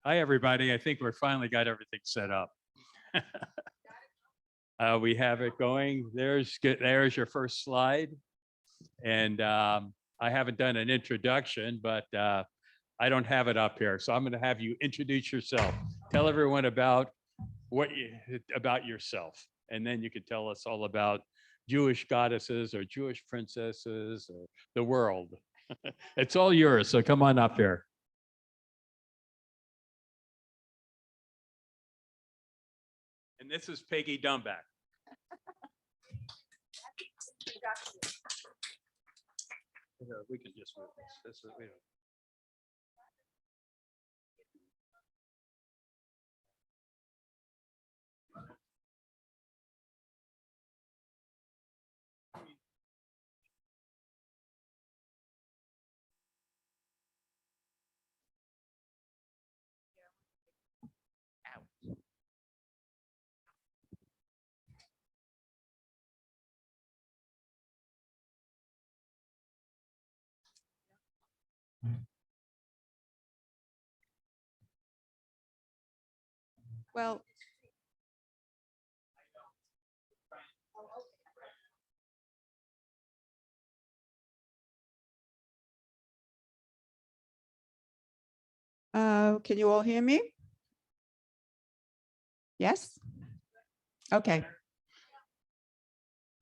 Hi, everybody. I think we're finally got everything set up. We have it going. There's your first slide. And I haven't done an introduction, but I don't have it up here. So I'm going to have you introduce yourself. Tell everyone about about yourself. And then you can tell us all about Jewish goddesses or Jewish princesses or the world. It's all yours. So come on up here. And this is Peggy Dombeck. We can just move this. We don't. Well, can you all hear me? Yes? Okay.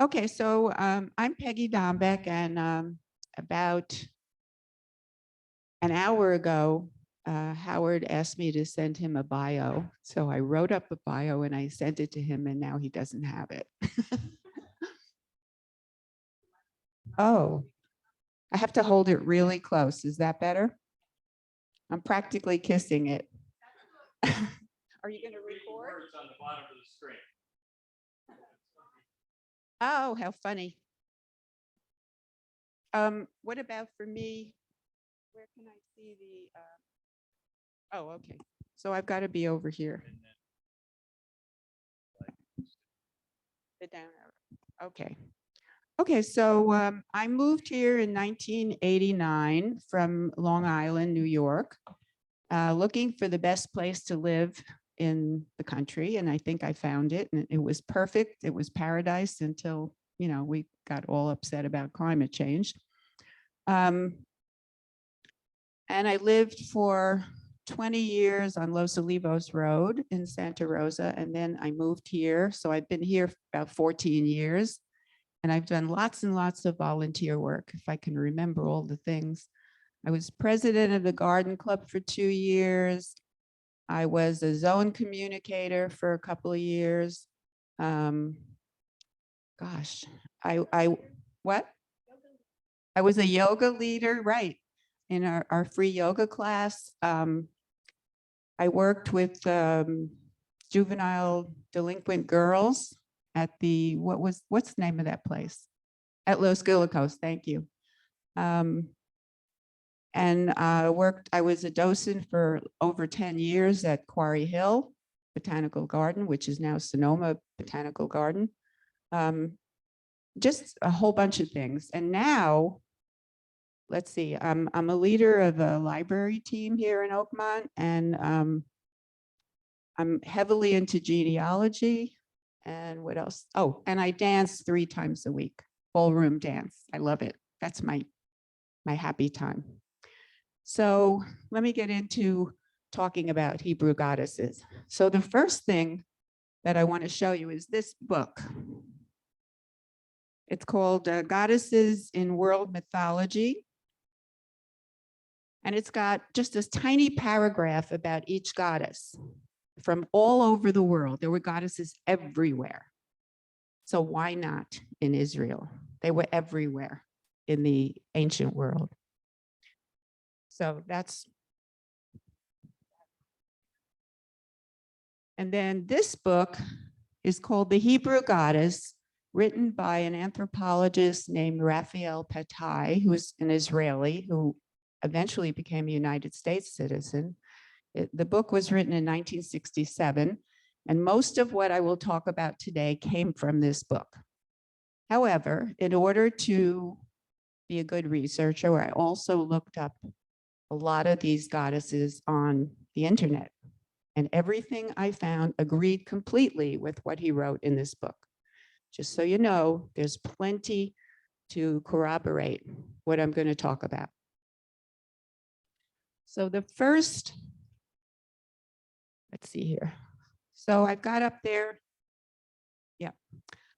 Okay, so I'm Peggy Dombeck, and about an hour ago, Howard asked me to send him a bio. So I wrote up a bio and I sent it to him, and now he doesn't have it. Oh, I have to hold it really close. Is that better? I'm practically kissing it. Are you going to record? Words on the bottom of the screen. Oh, how funny. What about for me? Where can I see the, oh, okay. So I've got to be over here. The down arrow. Okay. Okay, so I moved here in 1989 from Long Island, New York, looking for the best place to live in the country. And I think I found it, and it was perfect. It was paradise until, we got all upset about climate change. And I lived for 20 years on Los Olivos Road in Santa Rosa, and then I moved here. So I've been here for about 14 years, and I've done lots and lots of volunteer work, if I can remember all the things. I was president of the Garden Club for 2 years. I was a zone communicator for a couple of years. Gosh, what? I was a yoga leader, right, in our free yoga class. I worked with juvenile delinquent girls at the, what's the name of that place? At Los Guilicos, thank you. And I was a docent for over 10 years at Quarry Hill Botanical Garden, which is now Sonoma Botanical Garden. Just a whole bunch of things. And now, let's see, I'm a leader of a library team here in Oakmont, and I'm heavily into genealogy. And what else? Oh, and I dance 3 times a week, ballroom dance. I love it. That's my happy time. So let me get into talking about Hebrew goddesses. So the first thing that I want to show you is this book. It's called Goddesses in World Mythology. And it's got just this tiny paragraph about each goddess from all over the world. There were goddesses everywhere. So why not in Israel? They were everywhere in the ancient world. So that's, and then this book is called The Hebrew Goddess, written by an anthropologist named Raphael Patai, who's an Israeli who eventually became a United States citizen. The book was written in 1967, and most of what I will talk about today came from this book. However, in order to be a good researcher, I also looked up a lot of these goddesses on the internet. And everything I found agreed completely with what he wrote in this book. Just so you know, there's plenty to corroborate what I'm going to talk about. So the first, let's see here. So I've got up there, yeah,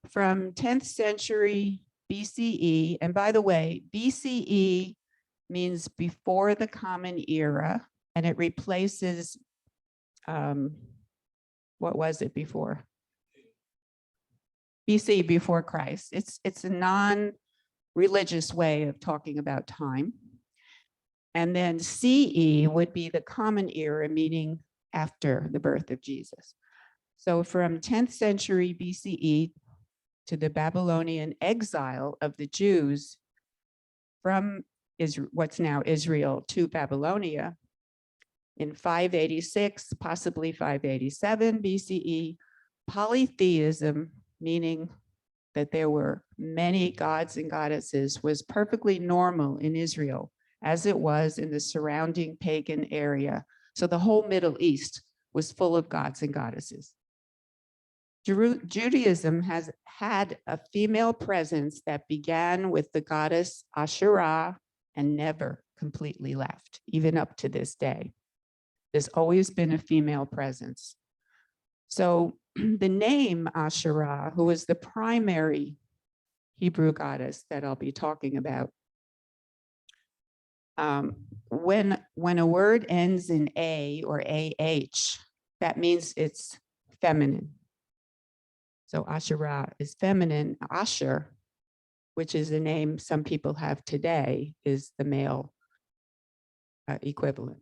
from 10th century BCE. And by the way, BCE means before the Common Era, and it replaces, what was it before? BC, before Christ. It's a non-religious way of talking about time. And then CE would be the Common Era, meaning after the birth of Jesus. So from 10th century BCE to the Babylonian exile of the Jews from what's now Israel to Babylonia in 586, possibly 587 BCE, polytheism, meaning that there were many gods and goddesses, was perfectly normal in Israel, as it was in the surrounding pagan area. So the whole Middle East was full of gods and goddesses. Judaism has had a female presence that began with the goddess Asherah and never completely left, even up to this day. There's always been a female presence. So the name Asherah, who is the primary Hebrew goddess that I'll be talking about, when a word ends in A or AH, that means it's feminine. So Asherah is feminine. Asher, which is a name some people have today, is the male equivalent.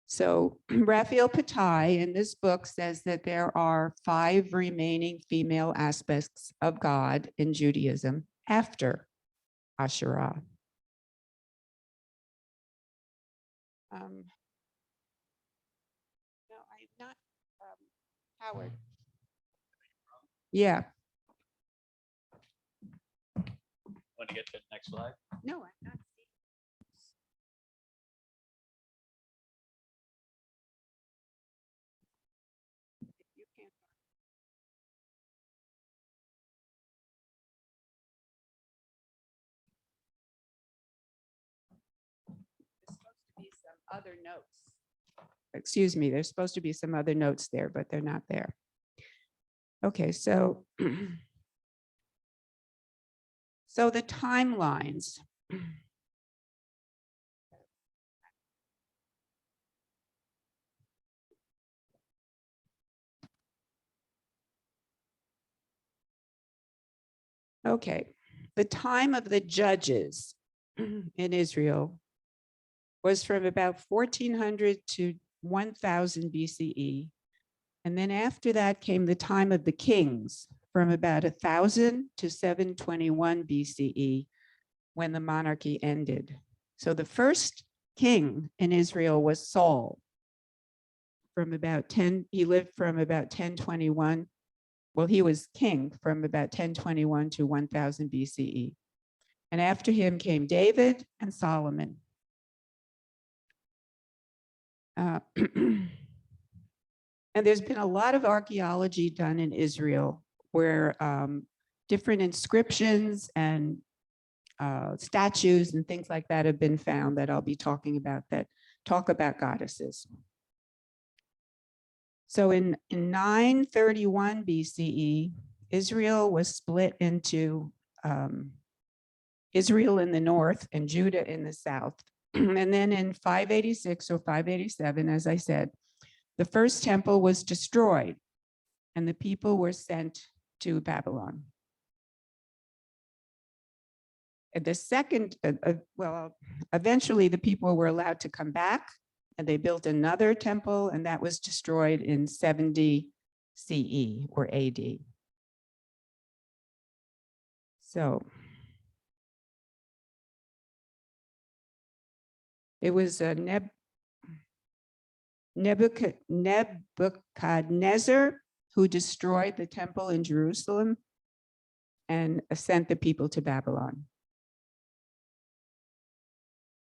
So Raphael Patai in this book says that there are 5 remaining female aspects of God in Judaism after Asherah. No, I'm not, Howard. Yeah. Want to get to the next slide? No, I'm not. You can't. There's supposed to be some other notes. Excuse me, there's supposed to be some other notes there, but they're not there. Okay, so so the timelines. Okay, the time of the judges in Israel was from about 1400 to 1000 BCE. And then after that came the time of the kings from about 1000 to 721 BCE, when the monarchy ended. So the first king in Israel was Saul. He lived from about 1021. Well, he was king from about 1021 to 1000 BCE. And after him came David and Solomon. And there's been a lot of archaeology done in Israel where different inscriptions and statues and things like that have been found that I'll be talking about, that talk about goddesses. So in 931 BCE, Israel was split into Israel in the north and Judah in the south. And then in 586 or 587, as I said, the first temple was destroyed and the people were sent to Babylon. And the second, eventually the people were allowed to come back and they built another temple, and that was destroyed in 70 CE or AD. So it was a Nebuchadnezzar who destroyed the temple in Jerusalem and sent the people to Babylon.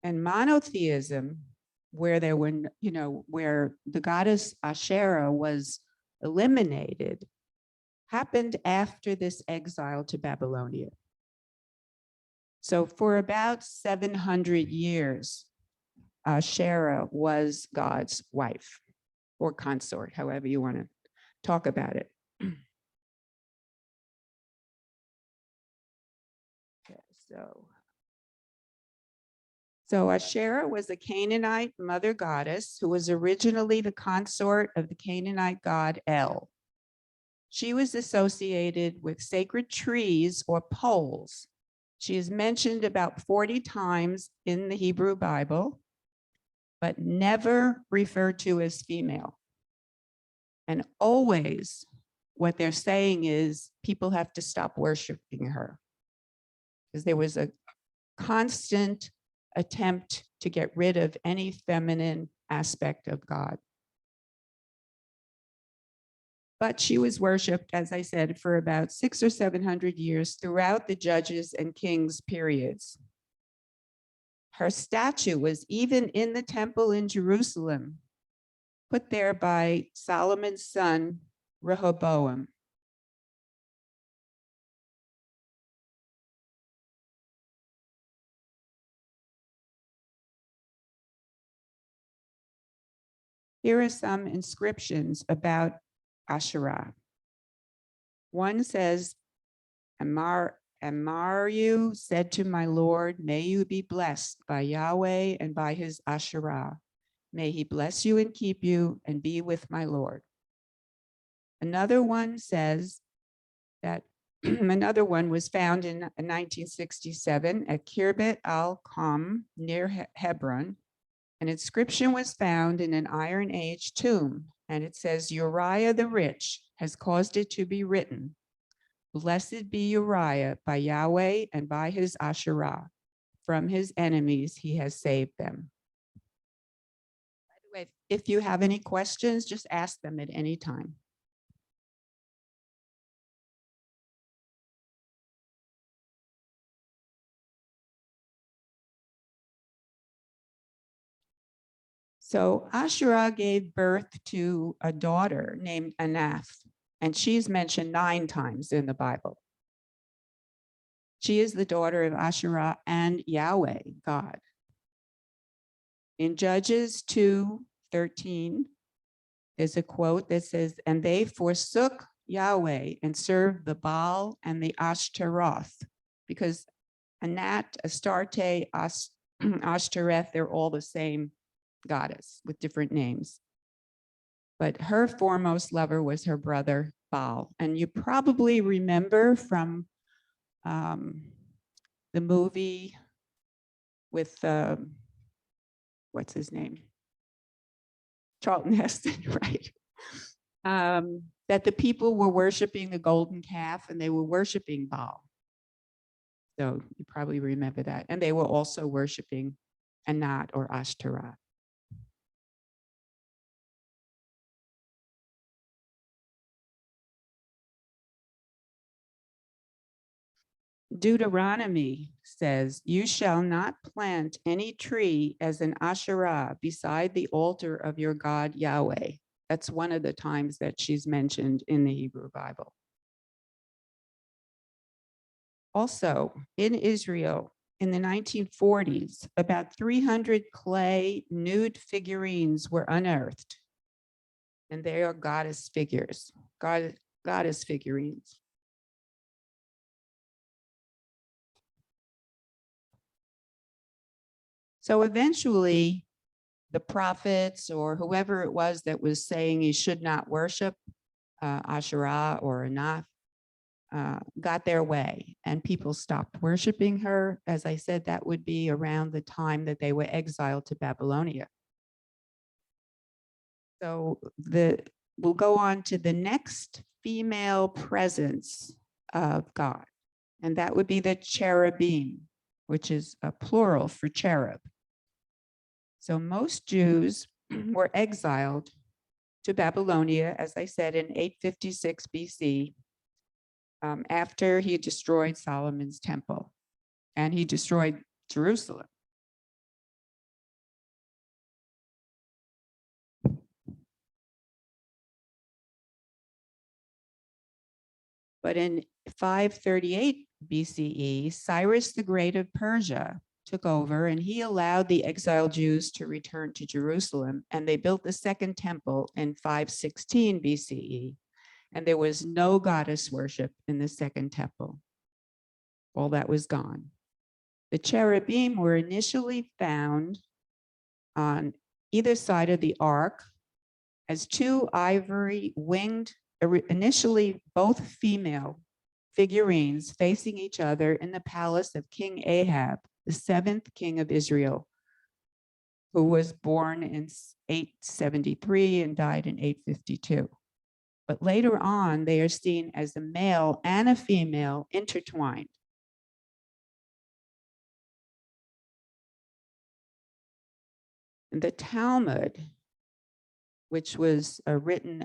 And monotheism where there were, where the goddess Asherah was eliminated, happened after this exile to Babylonia. So for about 700 years, Asherah was God's wife or consort, however you want to talk about it. Okay, so Asherah was a Canaanite mother goddess who was originally the consort of the Canaanite god El. She was associated with sacred trees or poles. She is mentioned about 40 times in the Hebrew Bible, but never referred to as female. And always what they're saying is people have to stop worshiping her, because there was a constant attempt to get rid of any feminine aspect of God. But she was worshipped, as I said, for about 600 or 700 years throughout the Judges and Kings periods. Her statue was even in the temple in Jerusalem, put there by Solomon's son, Rehoboam. Here are some inscriptions about Asherah. One says, Amaru said to my Lord, may you be blessed by Yahweh and by his Asherah. May he bless you and keep you and be with my Lord. Another one says that another one was found in 1967 at Kirbet al-Qam near Hebron. An inscription was found in an Iron Age tomb, and it says, Uriah the rich has caused it to be written, blessed be Uriah by Yahweh and by his Asherah. From his enemies he has saved them. By the way, if you have any questions, just ask them at any time. So Asherah gave birth to a daughter named Anath, and she's mentioned 9 times in the Bible. She is the daughter of Asherah and Yahweh, God. In Judges 2:13, there's a quote that says, and they forsook Yahweh and served the Baal and the Ashtaroth, because Anat, Astarte, Ashtoreth, they're all the same goddess with different names. But her foremost lover was her brother Baal. And you probably remember from the movie with, what's his name? Charlton Heston, right? That the people were worshiping the golden calf and they were worshiping Baal. So you probably remember that. And they were also worshiping Anat or Ashtaroth. Deuteronomy says, you shall not plant any tree as an Asherah beside the altar of your God Yahweh. That's one of the times that she's mentioned in the Hebrew Bible. Also, in Israel, in the 1940s, about 300 clay nude figurines were unearthed. And they are goddess figures, goddess figurines. So eventually, the prophets or whoever it was that was saying you should not worship Asherah or Anath got their way, and people stopped worshiping her. As I said, that would be around the time that they were exiled to Babylonia. So we'll go on to the next female presence of God, and that would be the cherubim, which is a plural for cherub. So most Jews were exiled to Babylonia, as I said, in 856 BC, after he destroyed Solomon's temple, and he destroyed Jerusalem. But in 538 BCE, Cyrus the Great of Persia took over, and he allowed the exiled Jews to return to Jerusalem, and they built the second temple in 516 BCE. And there was no goddess worship in the second temple. All that was gone. The cherubim were initially found on either side of the ark as two ivory winged, initially both female figurines facing each other in the palace of King Ahab, the seventh king of Israel, who was born in 873 and died in 852. But later on, they are seen as a male and a female intertwined. The Talmud, which was written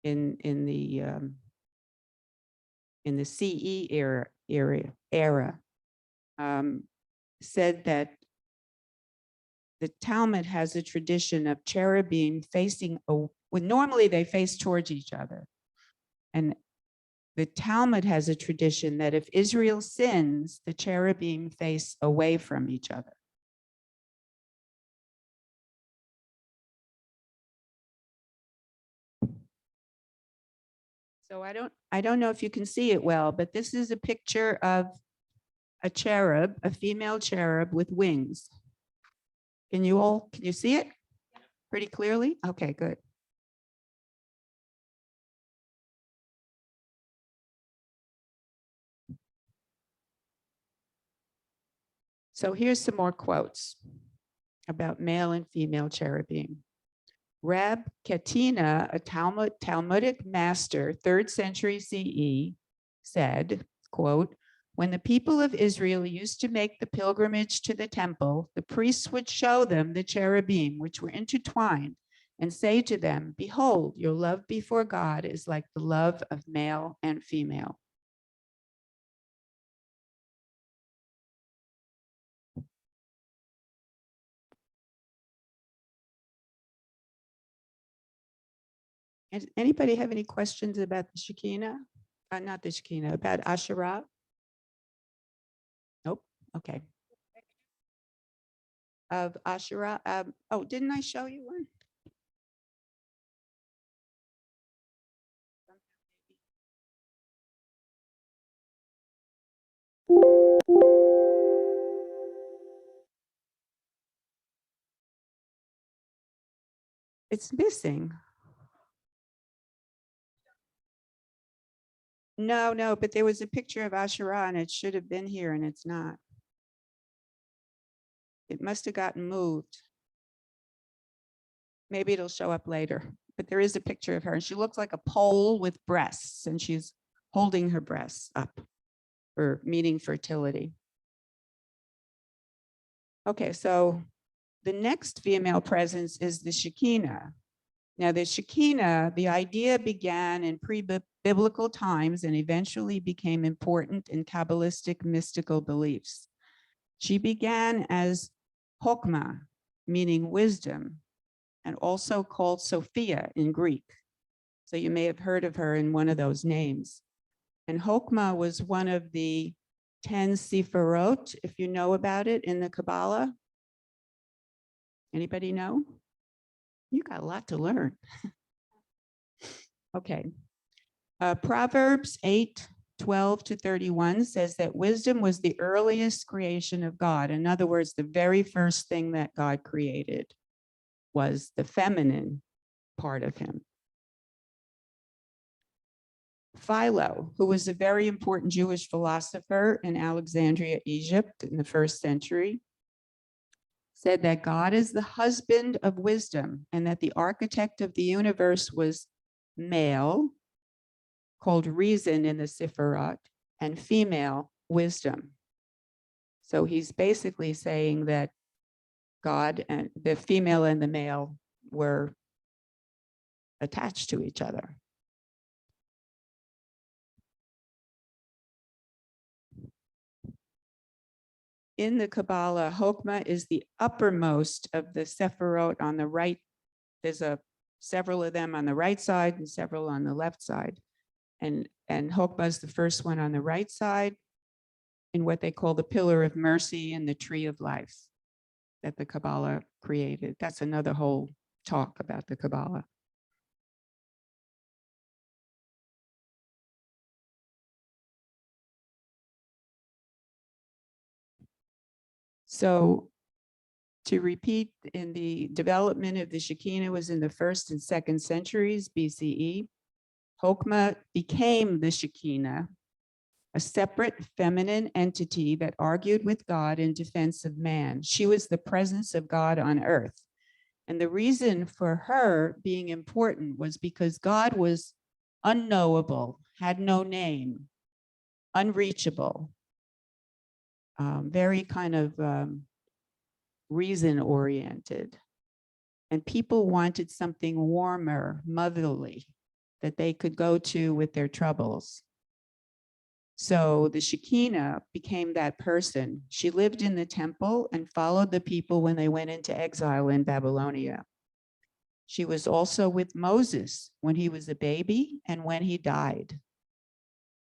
in the CE era, said that the Talmud has a tradition of cherubim facing, well, normally they face towards each other. And the Talmud has a tradition that if Israel sins, the cherubim face away from each other. So I don't know if you can see it well, but this is a picture of a cherub, a female cherub with wings. Can you see it pretty clearly? Okay, good. So here's some more quotes about male and female cherubim. Rab Katina, a Talmudic master, 3rd century CE, said, quote, "When the people of Israel used to make the pilgrimage to the temple, the priests would show them the cherubim, which were intertwined, and say to them, 'Behold, your love before God is like the love of male and female.'" Anybody have any questions about the Shekinah? Not the Shekinah, about Asherah? Nope. Okay. Of Asherah. Oh, didn't I show you one? It's missing. No, but there was a picture of Asherah and it should have been here and it's not. It must have gotten moved. Maybe it'll show up later, but there is a picture of her and she looks like a pole with breasts and she's holding her breasts up for meaning fertility. Okay, so the next female presence is the Shekinah. Now, the Shekinah, the idea began in pre-biblical times and eventually became important in Kabbalistic mystical beliefs. She began as Chokmah, meaning wisdom, and also called Sophia in Greek. So you may have heard of her in one of those names. And Chokmah was one of the 10 Sephirot, if you know about it, in the Kabbalah. Anybody know? You got a lot to learn. Okay. Proverbs 8:12-31 says that wisdom was the earliest creation of God. In other words, the very first thing that God created was the feminine part of him. Philo, who was a very important Jewish philosopher in Alexandria, Egypt in the 1st century, said that God is the husband of wisdom and that the architect of the universe was male, called reason in the Sephirot, and female, wisdom. So he's basically saying that God and the female and the male were attached to each other. In the Kabbalah, Chokmah is the uppermost of the Sephirot on the right. There's several of them on the right side and several on the left side. And Chokmah is the first one on the right side in what they call the pillar of mercy and the tree of life that the Kabbalah created. That's another whole talk about the Kabbalah. So to repeat, in the development of the Shekinah was in the 1st and 2nd centuries BCE. Chokmah became the Shekinah, a separate feminine entity that argued with God in defense of man. She was the presence of God on earth. And the reason for her being important was because God was unknowable, had no name, unreachable, very kind of reason-oriented. And people wanted something warmer, motherly, that they could go to with their troubles. So the Shekinah became that person. She lived in the temple and followed the people when they went into exile in Babylonia. She was also with Moses when he was a baby and when he died.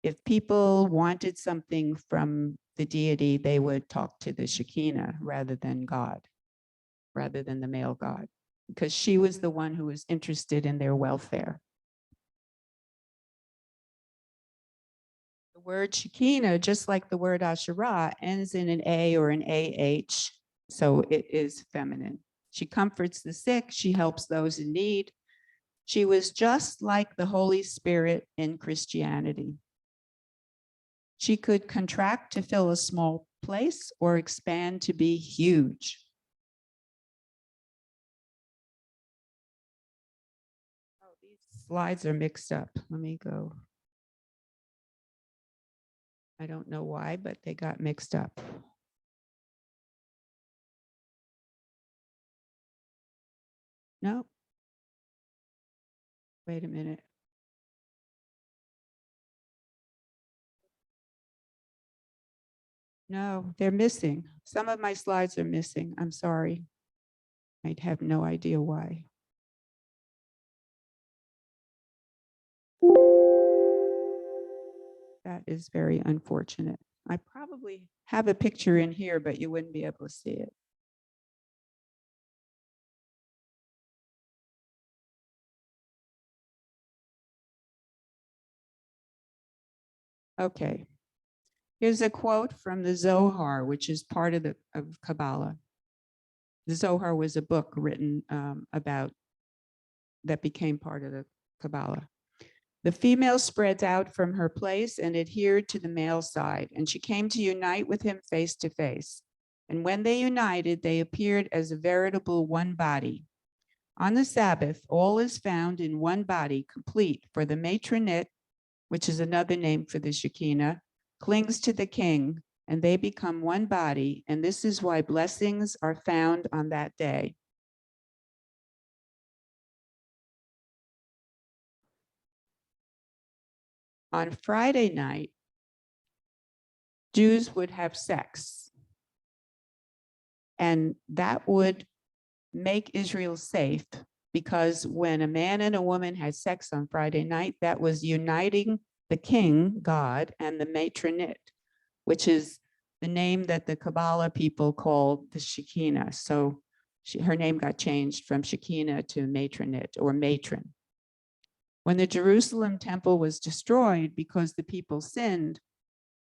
If people wanted something from the deity, they would talk to the Shekinah rather than God, rather than the male God, because she was the one who was interested in their welfare. The word Shekinah, just like the word Asherah, ends in an A or an AH, so it is feminine. She comforts the sick, she helps those in need. She was just like the Holy Spirit in Christianity. She could contract to fill a small place or expand to be huge. Oh, these slides are mixed up. Let me go. I don't know why, but they got mixed up. No. Wait a minute. No, they're missing. Some of my slides are missing. I'm sorry. I have no idea why. That is very unfortunate. I probably have a picture in here, but you wouldn't be able to see it. Okay. Here's a quote from the Zohar, which is part of Kabbalah. The Zohar was a book written about that became part of the Kabbalah. The female spreads out from her place and adhered to the male side, and she came to unite with him face to face. And when they united, they appeared as a veritable one body. On the Sabbath, all is found in one body, complete, for the matronette, which is another name for the Shekinah, clings to the king, and they become one body, and this is why blessings are found on that day. On Friday night, Jews would have sex, and that would make Israel safe, because when a man and a woman had sex on Friday night, that was uniting the king, God, and the matronette, which is the name that the Kabbalah people called the Shekinah. So her name got changed from Shekinah to matronette or matron. When the Jerusalem temple was destroyed because the people sinned,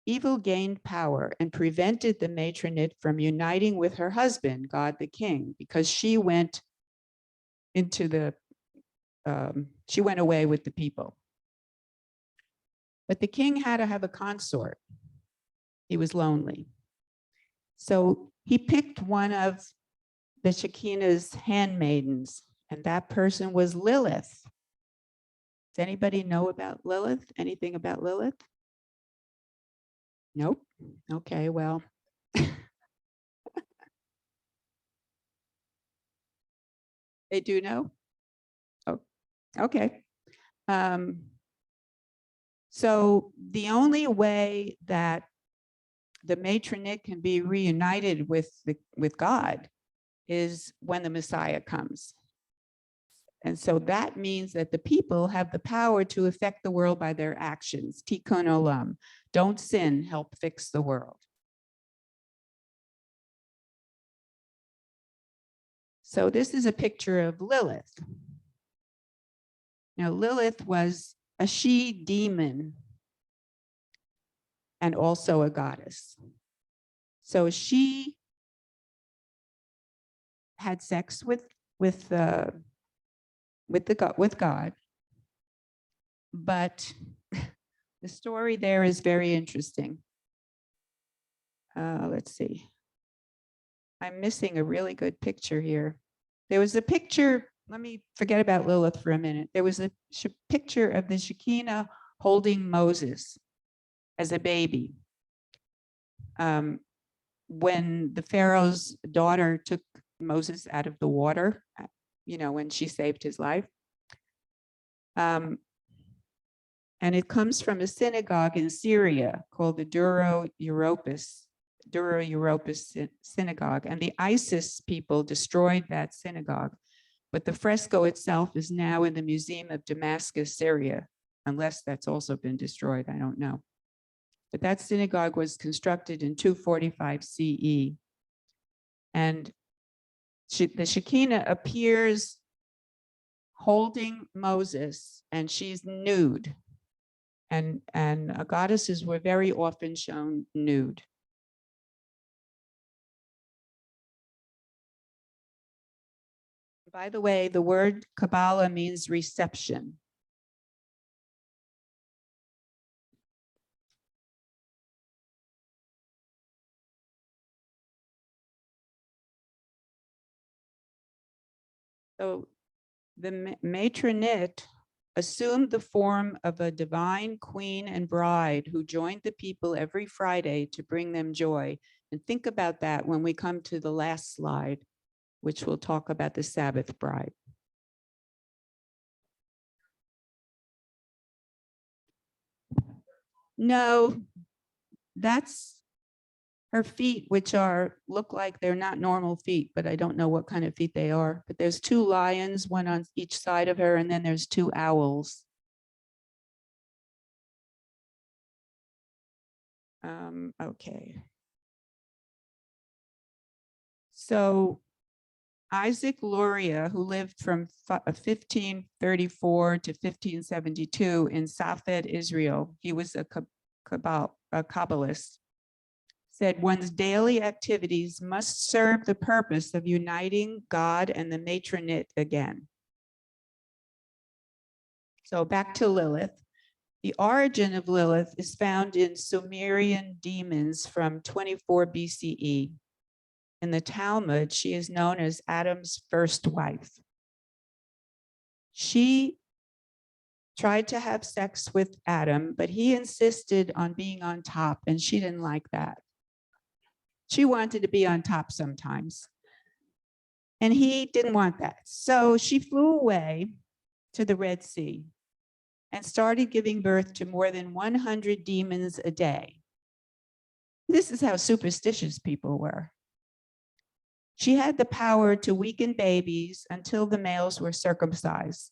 evil gained power and prevented the matronette from uniting with her husband, God the king, because she went into she went away with the people. But the king had to have a consort. He was lonely. So he picked one of the Shekinah's handmaidens, and that person was Lilith. Does anybody know about Lilith? Anything about Lilith? Nope. Okay, well. They do know? Oh, okay. So the only way that the matronette can be reunited with God is when the Messiah comes. And so that means that the people have the power to affect the world by their actions. Tikkun olam. Don't sin, help fix the world. So this is a picture of Lilith. Now, Lilith was a she demon and also a goddess. So she had sex with God, but the story there is very interesting. Let's see. I'm missing a really good picture here. There was a picture, let me forget about Lilith for a minute. There was a picture of the Shekinah holding Moses as a baby. When the Pharaoh's daughter took Moses out of the water, when she saved his life. And it comes from a synagogue in Syria called the Duro-Europos synagogue. And the ISIS people destroyed that synagogue. But the fresco itself is now in the Museum of Damascus, Syria, unless that's also been destroyed, I don't know. But that synagogue was constructed in 245 CE. And the Shekinah appears holding Moses, and she's nude. And goddesses were very often shown nude. By the way, the word Kabbalah means reception. So the matronette assumed the form of a divine queen and bride who joined the people every Friday to bring them joy. And think about that when we come to the last slide, which will talk about the Sabbath bride. No, that's her feet, which look like they're not normal feet, but I don't know what kind of feet they are. But there's two lions, one on each side of her, and then there's two owls. Okay. So Isaac Luria, who lived from 1534 to 1572 in Safed, Israel, he was a Kabbalist, said one's daily activities must serve the purpose of uniting God and the matronette again. So back to Lilith. The origin of Lilith is found in Sumerian demons from 24 BCE. In the Talmud, she is known as Adam's first wife. She tried to have sex with Adam, but he insisted on being on top, and she didn't like that. She wanted to be on top sometimes, and he didn't want that. So she flew away to the Red Sea and started giving birth to more than 100 demons a day. This is how superstitious people were. She had the power to weaken babies until the males were circumcised.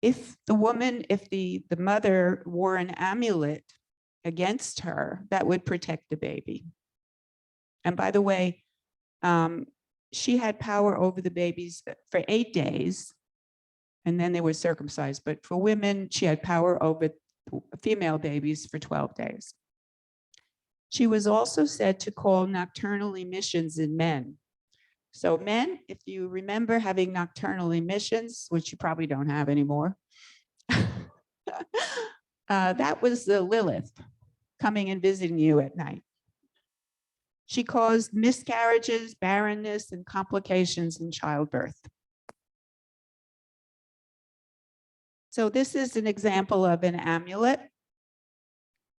If the mother wore an amulet against her, that would protect the baby. And by the way, she had power over the babies for 8 days, and then they were circumcised. But for women, she had power over female babies for 12 days. She was also said to call nocturnal emissions in men. So men, if you remember having nocturnal emissions, which you probably don't have anymore, that was the Lilith coming and visiting you at night. She caused miscarriages, barrenness, and complications in childbirth. So this is an example of an amulet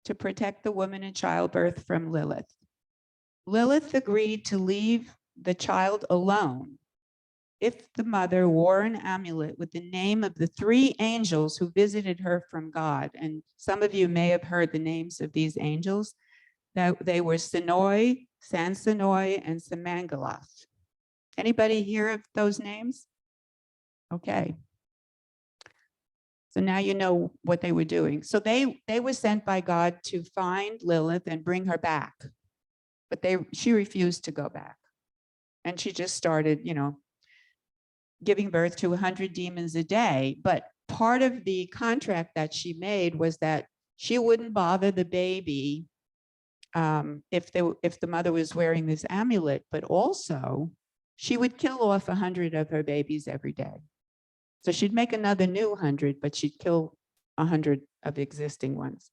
to protect the woman in childbirth from Lilith. Lilith agreed to leave the child alone if the mother wore an amulet with the name of the 3 angels who visited her from God. And some of you may have heard the names of these angels. That they were Sinoi, Sansonoi, and Samangaloth. Anybody hear of those names? Okay. So now you know what they were doing. So they were sent by God to find Lilith and bring her back. But she refused to go back. And she just started, giving birth to 100 demons a day. But part of the contract that she made was that she wouldn't bother the baby if the mother was wearing this amulet, but also she would kill off 100 of her babies every day. So she'd make another new 100, but she'd kill 100 of the existing ones.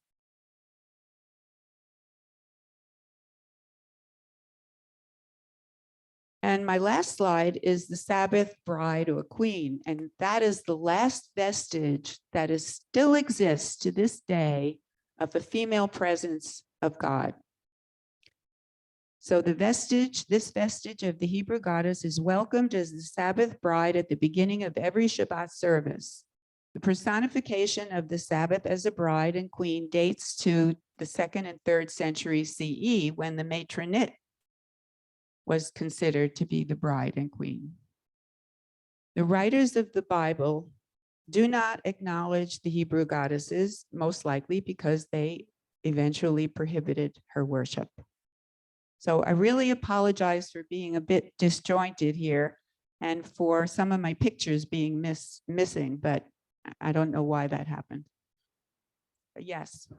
And my last slide is the Sabbath bride or queen. And that is the last vestige that still exists to this day of the female presence of God. So this vestige of the Hebrew goddess is welcomed as the Sabbath bride at the beginning of every Shabbat service. The personification of the Sabbath as a bride and queen dates to the 2nd and 3rd century CE, when the matronette was considered to be the bride and queen. The writers of the Bible do not acknowledge the Hebrew goddesses, most likely because they eventually prohibited her worship. So I really apologize for being a bit disjointed here and for some of my pictures being missing, but I don't know why that happened. But yes.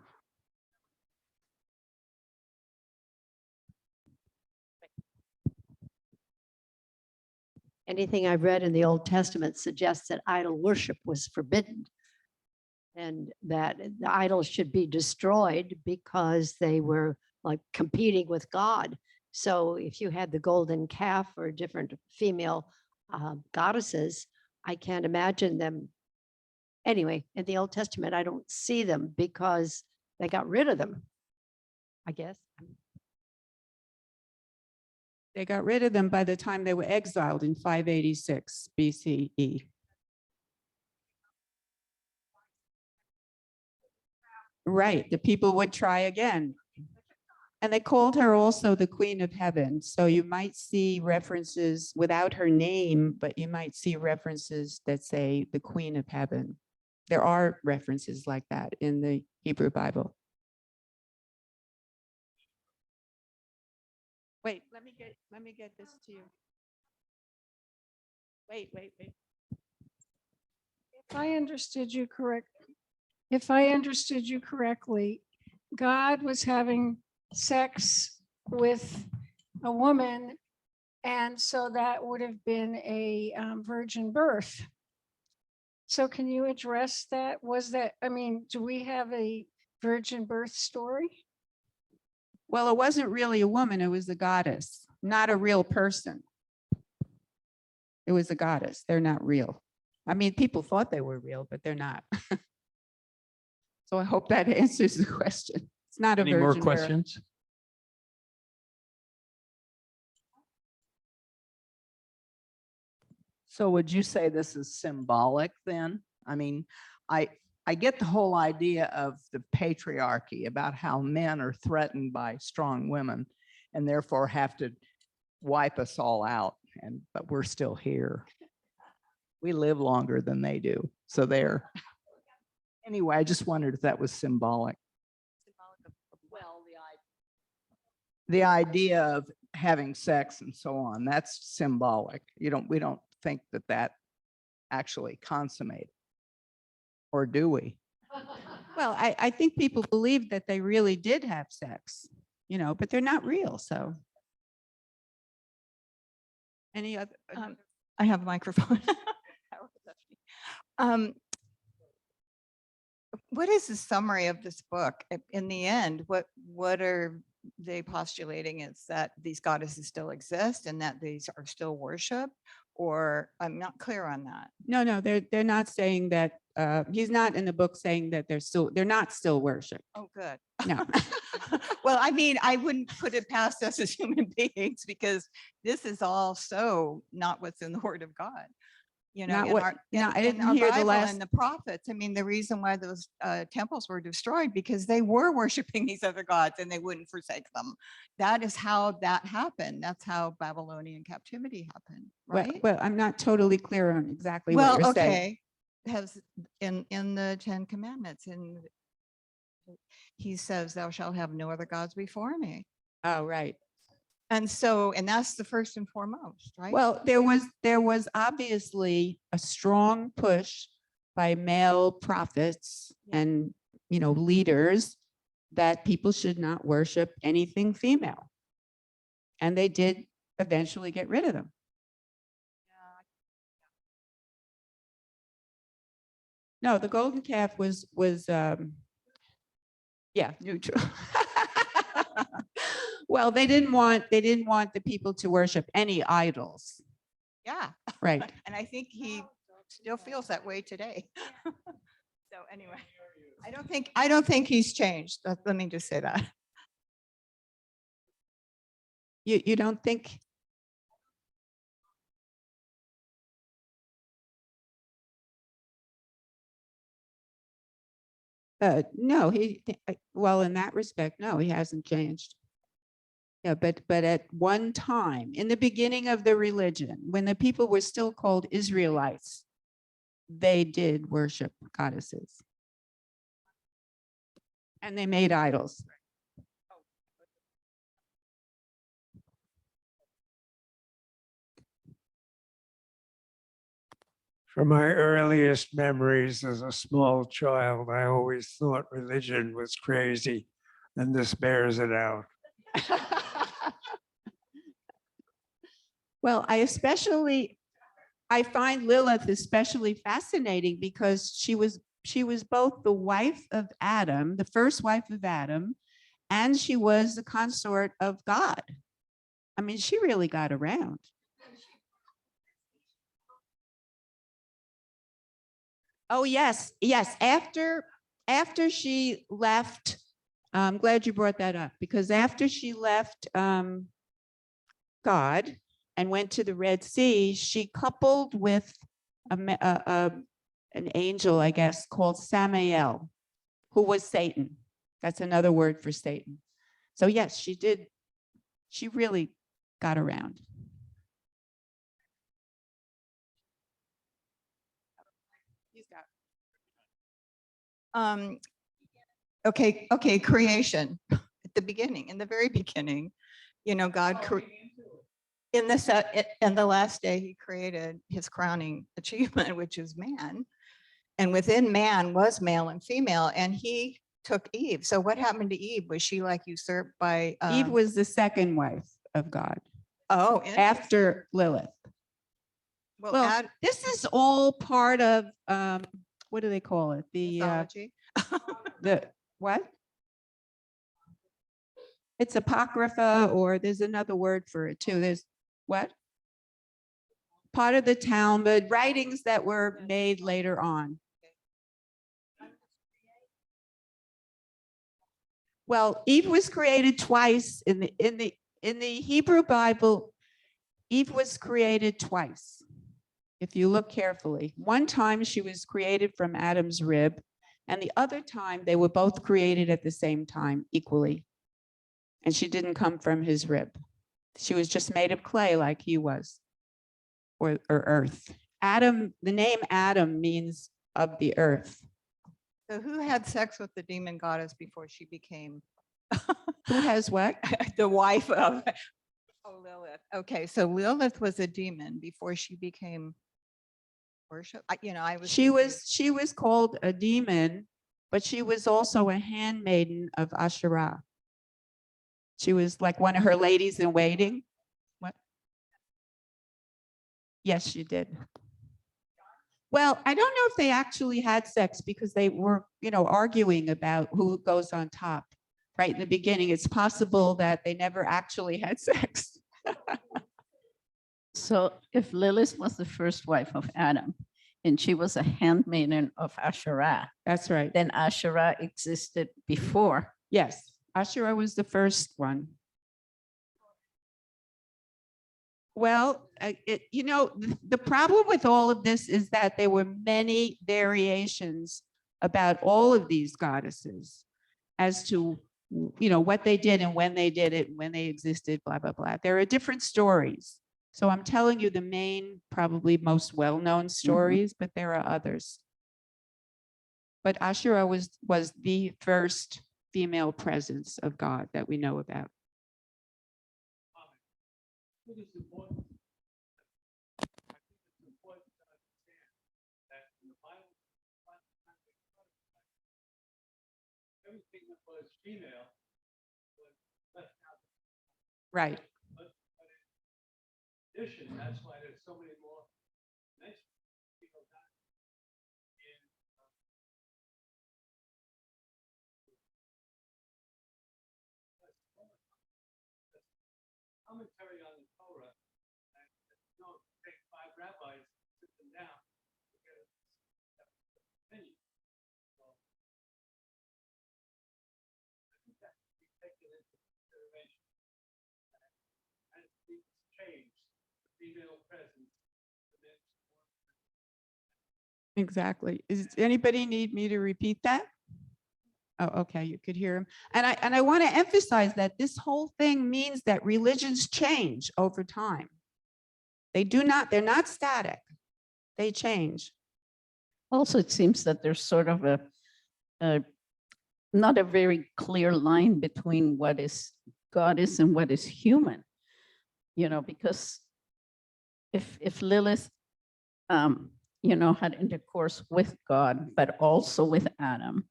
Anything I've read in the Old Testament suggests that idol worship was forbidden and that the idols should be destroyed because they were like competing with God. So if you had the golden calf or different female goddesses, I can't imagine them. Anyway, in the Old Testament, I don't see them because they got rid of them, I guess. They got rid of them by the time they were exiled in 586 BCE. Right, the people would try again. And they called her also the Queen of Heaven. So you might see references without her name, but you might see references that say the Queen of Heaven. There are references like that in the Hebrew Bible. Wait, let me get this to you. Wait. If I understood you correctly, God was having sex with a woman, and so that would have been a virgin birth. So can you address that? Do we have a virgin birth story? Well, it wasn't really a woman, it was a goddess, not a real person. It was a goddess. They're not real. I mean, people thought they were real, but they're not. So I hope that answers the question. It's not a Any virgin more birth. questions? So would you say this is symbolic then? I mean, I get the whole idea of the patriarchy about how men are threatened by strong women and therefore have to wipe us all out. But we're still here. We live longer than they do. So there. Anyway, I just wondered if that was symbolic. Well, the idea of having sex and so on, that's symbolic. We don't think that actually consummated. Or do we? Well, I think people believe that they really did have sex, but they're not real. So any other? I have a microphone. What is the summary of this book? In the end, what are they postulating? Is that these goddesses still exist and that these are still worshipped? Or I'm not clear on that. No, they're not saying that. He's not in the book saying that they're not still worshipped. Oh, good. No. Well, I mean, I wouldn't put it past us as human beings because this is all so not what's in the Word of God. You know, Not in what- our, no, I in didn't our hear the Bible last- and the prophets. I mean, the reason why those temples were destroyed because they were worshiping these other gods and they wouldn't forsake them. That is how that happened. That's how Babylonian captivity happened, right? Well, I'm not totally clear on exactly what Well, you're saying. okay. Has in the Ten Commandments, and he says, "Thou shalt have no other gods before me." Oh, right. And so, and that's the first and foremost, right? Well, there was obviously a strong push by male prophets Yeah. and, leaders that people should not worship anything female. And they did eventually get rid of them. No, the golden calf was neutral. Well, they didn't want the people to worship any idols. Yeah. Right. And I think he still feels that way today. So anyway, I don't think he's changed. Let me just say that. You don't think? No, well, in that respect, no, he hasn't changed. Yeah, but at one time, in the beginning of the religion, when the people were still called Israelites, they did worship goddesses. And they made idols. From my earliest memories as a small child, I always thought religion was crazy, and this bears it out. Well, I find Lilith especially fascinating because she was both the wife of Adam, the first wife of Adam, and she was the consort of God. I mean, she really got around. Oh, yes, yes. After she left, I'm glad you brought that up, because after she left God and went to the Red Sea, she coupled with an angel, I guess, called Samael, who was Satan. That's another word for Satan. So yes, she did. She really got around. Okay, creation at the beginning, in the very beginning, God in the last day, he created his crowning achievement, which is man. And within man was male and female, and he took Eve. So what happened to Eve? Was she like usurped by Eve was the second wife of God after Lilith. Well, this is all part of what do they call it? mythology. The what? It's apocrypha, or there's another word for it too. There's what? Part of the Talmud, writings that were made later on. Well, Eve was created twice in the Hebrew Bible. Eve was created twice. If you look carefully, one time she was created from Adam's rib, and the other time they were both created at the same time equally. And she didn't come from his rib. She was just made of clay like he was, or earth. Adam, the name Adam means of the earth. So who had sex with the demon goddess before she became Who has what? the wife of Lilith? Okay, so Lilith was a demon before she became worship. I was She confused. was called a demon, but she was also a handmaiden of Asherah. She was like one of her ladies in waiting. What? Yes, she did. Well, I don't know if they actually had sex because they were, arguing about who goes on top right in the beginning. It's possible that they never actually had sex. So if Lilith was the first wife of Adam and she was a handmaiden of Asherah, That's right. then Asherah existed before. Yes, Asherah was the first one. Well, the problem with all of this is that there were many variations about all of these goddesses as to, what they did and when they did it, when they existed, blah, blah, blah. There are different stories. So I'm telling you the main, probably most well-known stories, but there are others. But Asherah was the first female presence of God that we know about. It is important. I think it's important to understand that in the Bible, everything that was female was left out. Right. But in addition, that's why there's so many more mentions. People got in commentary on the Torah, and take 5 rabbis, sit them down, to get a opinion. So, I think that should be taken into consideration. As things change, the female presence. Exactly. Does anybody need me to repeat that? Oh, okay, you could hear him. And I want to emphasize that this whole thing means that religions change over time. They're not static. They change. Also, it seems that there's sort of not a very clear line between what is goddess and what is human, because if Lilith, had intercourse with God, but also with Adam,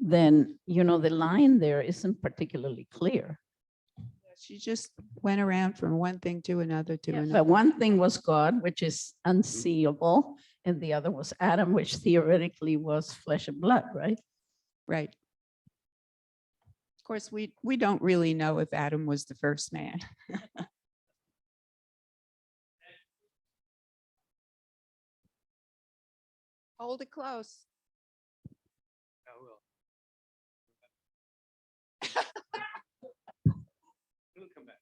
then, the line there isn't particularly clear. She just went around from one thing to another to Yeah, another. but one thing was God, which is unseeable, and the other was Adam, which theoretically was flesh and blood, right? Right. Of course, we don't really know if Adam was the first man. Hold it close. I will. It'll come back.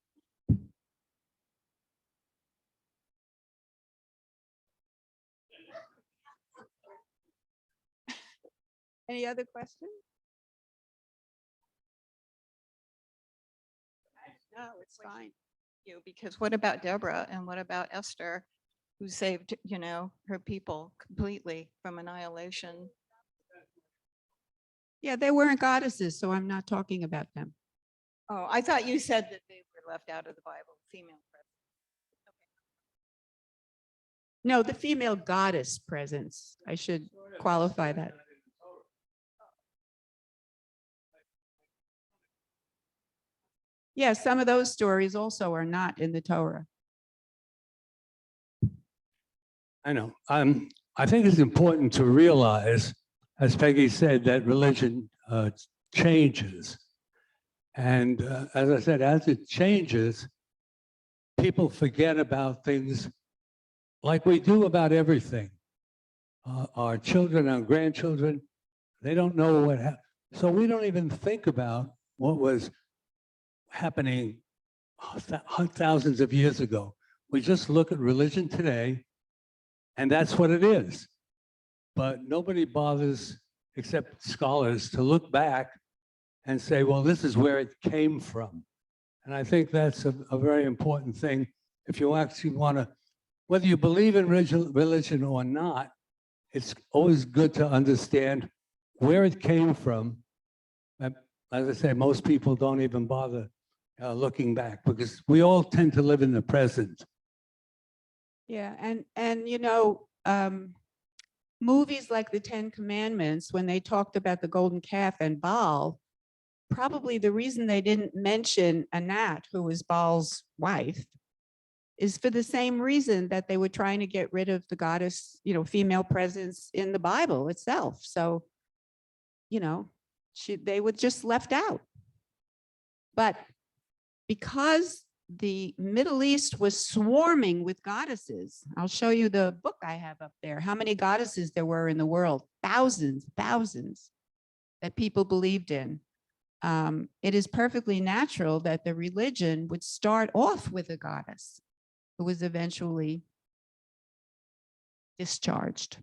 Any other questions? No, it's fine. Because what about Deborah and what about Esther, who saved, her people completely from annihilation? Yeah, they weren't goddesses, so I'm not talking about them. Oh, I thought you said that they were left out of the Bible, female presence. No, the female goddess presence. I should qualify that. Yeah, some of those stories also are not in the Torah. I know. I think it's important to realize, as Peggy said, that religion changes. And as I said, as it changes, people forget about things like we do about everything. Our children, our grandchildren, they don't know what happened. So we don't even think about what was happening thousands of years ago. We just look at religion today, and that's what it is. But nobody bothers, except scholars, to look back and say, well, this is where it came from. And I think that's a very important thing. If you actually want to, whether you believe in religion or not, it's always good to understand where it came from. As I say, most people don't even bother looking back because we all tend to live in the present. Yeah, and movies like the 10 Commandments, when they talked about the golden calf and Baal, probably the reason they didn't mention Anat, who was Baal's wife, is for the same reason that they were trying to get rid of the goddess, female presence in the Bible itself. So, they were just left out. But because the Middle East was swarming with goddesses, I'll show you the book I have up there, how many goddesses there were in the world, thousands that people believed in. It is perfectly natural that the religion would start off with a goddess. who was eventually discharged.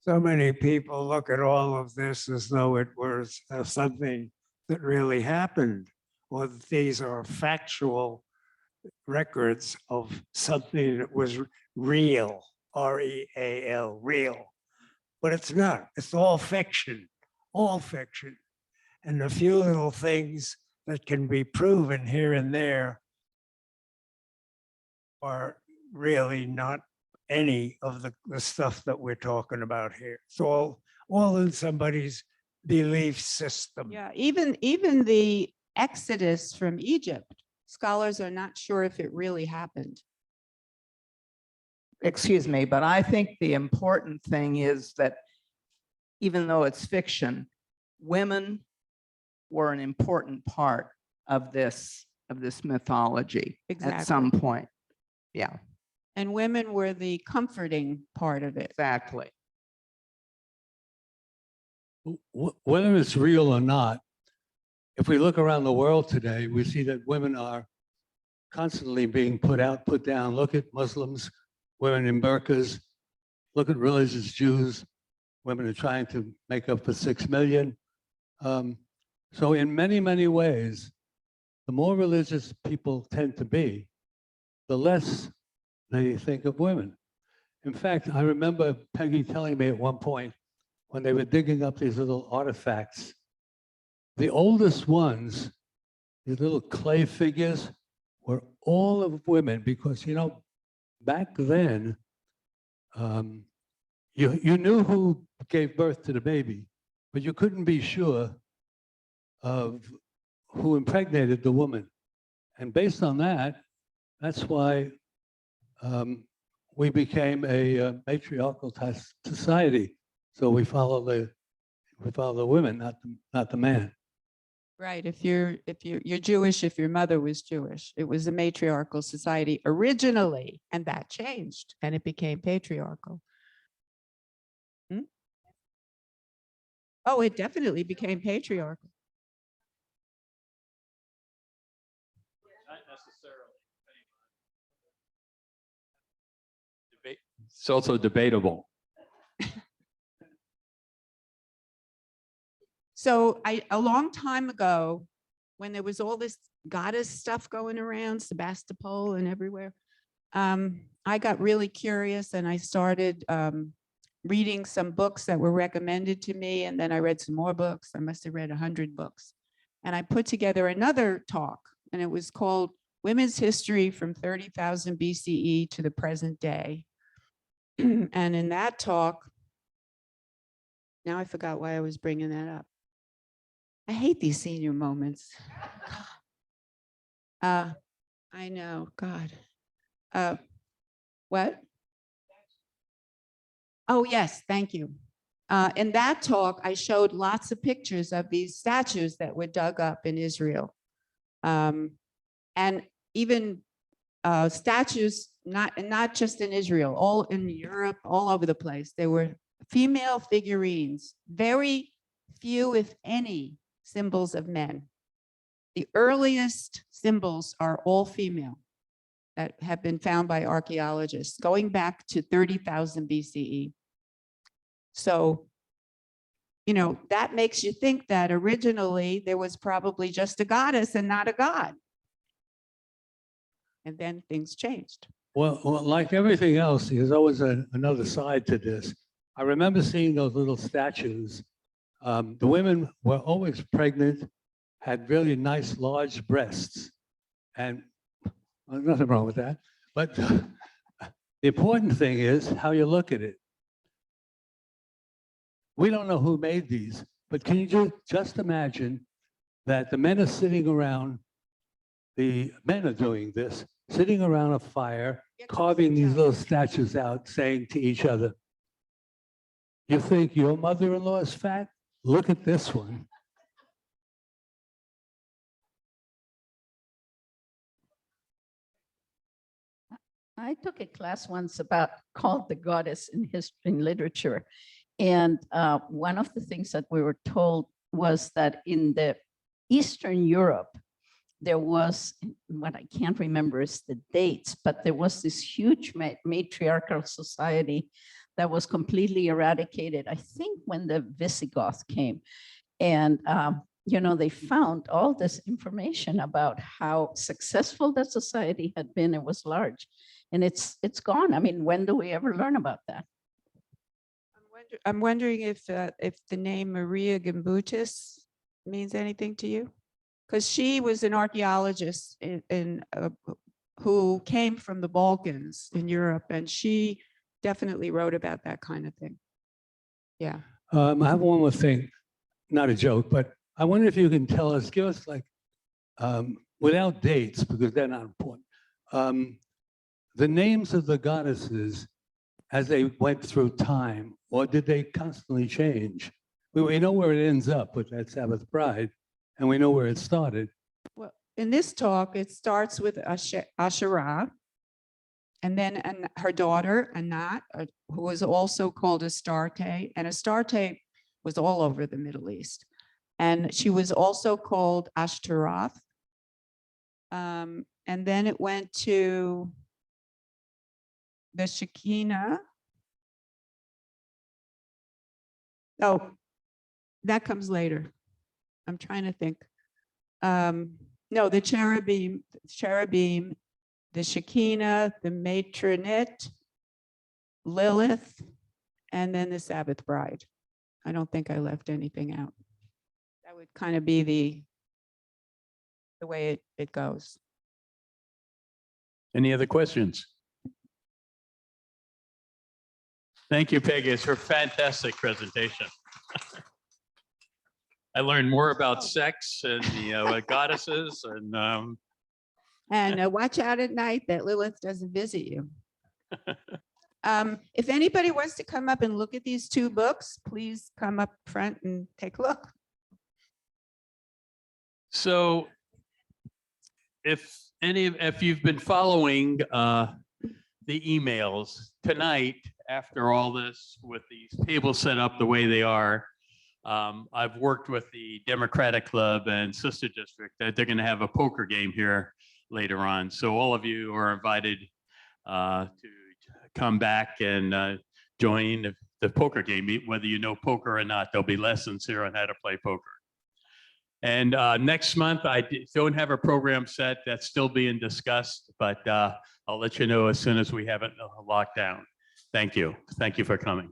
So many people look at all of this as though it was something that really happened, or that these are factual records of something that was real, real, real. But it's not. It's all fiction, all fiction. And the few little things that can be proven here and there are really not any of the stuff that we're talking about here. It's all in somebody's belief system. Yeah, even the Exodus from Egypt, scholars are not sure if it really happened. Excuse me, but I think the important thing is that even though it's fiction, women were an important part of this mythology at some Exactly. point. Yeah, And women were the comforting part of it. exactly. Whether it's real or not, if we look around the world today, we see that women are constantly being put out, put down. Look at Muslims, women in burqas. Look at religious Jews. Women are trying to make up for 6 million. So in many, many ways, the more religious people tend to be, the less they think of women. In fact, I remember Peggy telling me at one point, when they were digging up these little artifacts, the oldest ones, these little clay figures, were all of women, because, you know, back then, you knew who gave birth to the baby, but you couldn't be sure of who impregnated the woman. And based on that, that's why we became a matriarchal society. So we follow the women, not the man. Right. If you're Jewish, if your mother was Jewish, it was a matriarchal society originally, and that changed and it became patriarchal. Oh, it definitely became patriarchal. Not necessarily. It's also debatable. So a long time ago, when there was all this goddess stuff going around, Sebastopol and everywhere, I got really curious and I started reading some books that were recommended to me. And then I read some more books. I must have read 100 books. And I put together another talk, and it was called Women's History from 30,000 BCE to the Present Day. And in that talk, now I forgot why I was bringing that up. I hate these senior moments. I know, God. What? Oh, yes, thank you. In that talk, I showed lots of pictures of these statues that were dug up in Israel. And even statues, not just in Israel, all in Europe, all over the place. There were female figurines, very few, if any, symbols of men. The earliest symbols are all female that have been found by archaeologists going back to 30,000 BCE. So, you know, that makes you think that originally there was probably just a goddess and not a god. And then things changed. Well, like everything else, there's always another side to this. I remember seeing those little statues. The women were always pregnant, had really nice, large breasts. And there's nothing wrong with that. But the important thing is how you look at it. We don't know who made these, but can you just imagine that the men are sitting around, the men are doing this, sitting around a fire, carving these little statues out, saying to each other, "You think your mother-in-law is fat? Look at this one." I took a class once called The Goddess in History and Literature. And one of the things that we were told was that in the Eastern Europe, there was, what I can't remember is the dates, but there was this huge matriarchal society that was completely eradicated, I think when the Visigoth came. And, you know, they found all this information about how successful that society had been. It was large, and it's gone. I mean, when do we ever learn about that? I'm wondering if the name Maria Gimbutas means anything to you? Because she was an archaeologist who came from the Balkans in Europe, and she definitely wrote about that kind of thing. Yeah. I have one more thing, not a joke, but I wonder if you can tell us, give us like, without dates, because they're not important, the names of the goddesses as they went through time, or did they constantly change? We know where it ends up with that Sabbath bride, and we know where it started. Well, in this talk, it starts with Asherah, and then her daughter, Anat, who was also called Astarte, and Astarte was all over the Middle East. And she was also called Ashtaroth. And then it went to the Shekinah. Oh, that comes later. I'm trying to think. No, the cherubim, the Shekinah, the matronette, Lilith, and then the Sabbath bride. I don't think I left anything out. That would kind of be the way it goes. Any other questions? Thank you, Peggy. It's her fantastic presentation. I learned more about sex and the goddesses and And watch out at night that Lilith doesn't visit you. If anybody wants to come up and look at these two books, please come up front and take a look. so if you've been following the emails tonight, after all this, with these tables set up the way they are, I've worked with the Democratic Club and Sister District that they're going to have a poker game here later on. So all of you are invited to come back and join the poker game, whether you know poker or not. There'll be lessons here on how to play poker. And next month, I don't have a program set. That's still being discussed, but I'll let you know as soon as we have it locked down. Thank you. Thank you for coming.